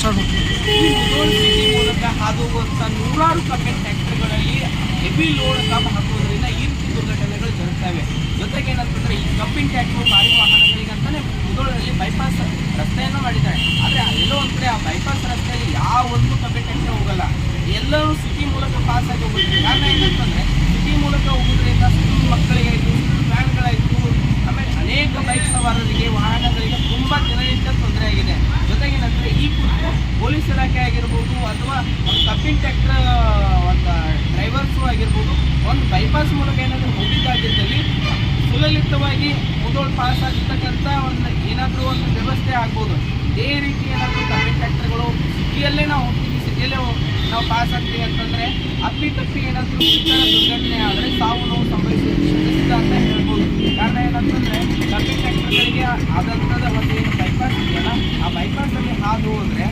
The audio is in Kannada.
ಈ ಮುಧೋಳ ಸಿಟಿ ಮೂಲಕ ಹಾದು ಹೋಗುವಂಥ ನೂರಾರು ಕಬ್ಬಿನ ಫ್ಯಾಕ್ಟರಿಗಳಲ್ಲಿ ಹೆವಿ ಲೋಡ್ ಕಬ್ಬು ಹಾಕುವುದರಿಂದ ಈ ರೀತಿ ದುರ್ಘಟನೆಗಳು ಜರುಗ್ತವೆ. ಜೊತೆಗೆ ಏನಂತಂದರೆ ಈ ಕಬ್ಬಿನ ಟ್ಯಾಕ್ಟರ್ ಭಾರಿ ವಾಹನಗಳಿಗಂತಾನೆ ಮುಧೋಳದಲ್ಲಿ ಬೈಪಾಸ್ ರಸ್ತೆಯನ್ನು ಮಾಡಿದ್ದಾರೆ. ಆದರೆ ಎಲ್ಲೋ ಒಂದು ಕಡೆ ಆ ಬೈಪಾಸ್ ರಸ್ತೆಯಲ್ಲಿ ಯಾವ ಒಂದು ಕಬ್ಬಿನ ಟ್ಯಾಕ್ಟರ್ ಹೋಗಲ್ಲ, ಎಲ್ಲರೂ ಸಿಟಿ ಮೂಲಕ ಪಾಸ್ ಆಗಿ ಹೋಗುತ್ತೆ. ಕಾರಣ ಏನಂತಂದರೆ ಸಿಟಿ ಮೂಲಕ ಹೋಗೋದ್ರಿಂದ ಸ್ಕೂಲ್ ಮಕ್ಕಳಿಗಾಯಿತು, ಸ್ಕೂಲ್ ವ್ಯಾನ್ಗಳಾಯಿತು, ಆಮೇಲೆ ಅನೇಕ ಬೈಕ್ ಸವಾರರಿಗೆ ವಾಹನಗಳಿಗೆ ತುಂಬ ದಿನನಿತ್ಯ ತೊಂದರೆ ಆಗಿದೆ. ಜೊತೆಗೆ ಏನಂದರೆ ಈ ಕುರಿತು ಪೊಲೀಸ್ ಇಲಾಖೆ ಆಗಿರ್ಬೋದು ಅಥವಾ ಒಂದು ಕಬ್ಬಿನ ಟ್ಯಾಕ್ಟರ್ ಒಂದು ಡ್ರೈವರ್ಸು ಆಗಿರ್ಬೋದು ಒಂದು ಬೈಪಾಸ್ ಮೂಲಕ ಏನಾದರೂ ಹೋಗಿದ್ದಾಗಿದ್ದಲ್ಲಿ ಸುಲಲಿತವಾಗಿ ಮುಧೋಳ ಪಾಸ್ ಆಗಿರ್ತಕ್ಕಂಥ ಒಂದು ಏನಾದರೂ ಒಂದು ವ್ಯವಸ್ಥೆ ಆಗ್ಬೋದು. ಇದೇ ರೀತಿ ಏನಾದರೂ ಕಬ್ಬಿನ ಟ್ಯಾಕ್ಟರ್ಗಳು ಸಿಟಿಯಲ್ಲೇ ನಾವು ಹೋಗ್ತೀವಿ, ಸಿಟಿಯಲ್ಲೇ ನಾವು ಪಾಸ್ ಆಗ್ತೀವಿ ಅಂತಂದರೆ ಅಪ್ಪಿ ಏನಾದರೂ ಈ ಥರ ದುರ್ಘಟನೆ ಆದರೆ ಸಾವು ನೋವು ಸಂಭವಿಸಿದ ಅಂತ ಹೇಳ್ಬೋದು. ಕಾರಣ ಏನಂತಂದರೆ ಕಬ್ಬಿನ ಟ್ಯಾಕ್ಟರ್ಗಳಿಗೆ ಆದಂಥದ್ದು ಒಂದು ಏನು ಬೈಪಾಸ್ ಇದೆಯಲ್ಲ, ಆ ಬೈಪಾಸಲ್ಲಿ ಹಾದು ಹೋದರೆ